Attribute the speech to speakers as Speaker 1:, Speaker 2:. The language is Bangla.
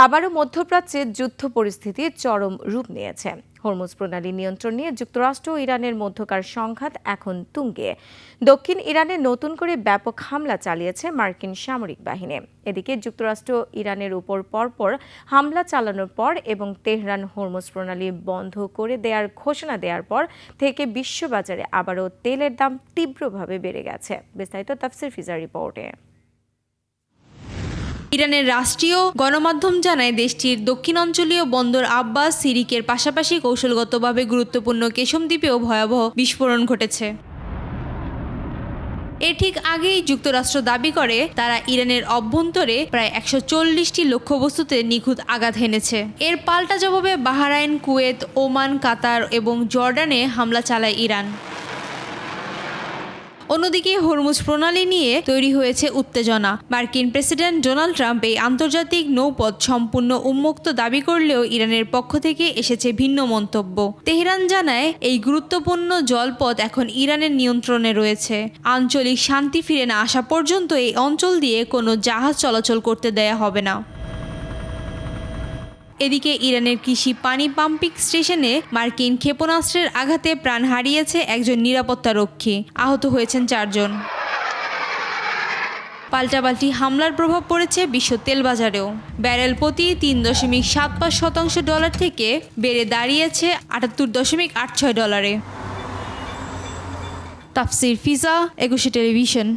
Speaker 1: আবারও মধ্যপ্রাচ্যে যুদ্ধ পরিস্থিতি চরম রূপ নিয়েছে। হরমুজ প্রণালী নিয়ন্ত্রণ নিয়ে যুক্তরাষ্ট্র ও ইরানের মধ্যকার সংঘাত এখন তুঙ্গে। দক্ষিণ ইরানে নতুন করে ব্যাপক হামলা চালিয়েছে মার্কিন সামরিক বাহিনী। এদিকে যুক্তরাষ্ট্র ইরানের উপর পরপর হামলা চালানোর পর এবং তেহরান হরমুজ প্রণালী বন্ধ করে দেওয়ার ঘোষণা দেওয়ার পর থেকে বিশ্ববাজারে আবারও তেলের দাম তীব্রভাবে বেড়ে গেছে। বিস্তারিত তাফসির ফিজার রিপোর্টে।
Speaker 2: ইরানের রাষ্ট্রীয় গণমাধ্যম জানায় দেশটির দক্ষিণাঞ্চলীয় বন্দর আব্বাস সিরিকের পাশাপাশি কৌশলগতভাবে গুরুত্বপূর্ণ কেশম দ্বীপেও ভয়াবহ বিস্ফোরণ ঘটেছে। এর ঠিক আগেই যুক্তরাষ্ট্র দাবি করে তারা ইরানের অভ্যন্তরে প্রায় 140টি লক্ষ্যবস্তুতে নিখুঁত আঘাত হেনেছে। এর পাল্টা জবাবে বাহরাইন, কুয়েত, ওমান, কাতার এবং জর্ডানে হামলা চালায় ইরান। অন্যদিকে হরমুজ প্রণালী নিয়ে তৈরি হয়েছে উত্তেজনা। মার্কিন প্রেসিডেন্ট ডোনাল্ড ট্রাম্প এই আন্তর্জাতিক নৌপথ সম্পূর্ণ উন্মুক্ত দাবি করলেও ইরানের পক্ষ থেকে এসেছে ভিন্ন মন্তব্য। তেহরান জানায় এই গুরুত্বপূর্ণ জলপথ এখন ইরানের নিয়ন্ত্রণে রয়েছে। আঞ্চলিক শান্তি ফিরে না আসা পর্যন্ত এই অঞ্চল দিয়ে কোনো জাহাজ চলাচল করতে দেয়া হবে না। এদিকে ইরানের কৃষি পানি পাম্পিং স্টেশনে মার্কিন ক্ষেপণাস্ত্রের আঘাতে প্রাণ হারিয়েছে একজন নিরাপত্তারক্ষী, আহত হয়েছেন 4 জন। পাল্টাপাল্টি হামলার প্রভাব পড়েছে বিশ্ব তেল বাজারেও। ব্যারেল প্রতি $3.75 থেকে বেড়ে দাঁড়িয়েছে $78.86। তাফসির ফিজা, 21 টেলিভিশন।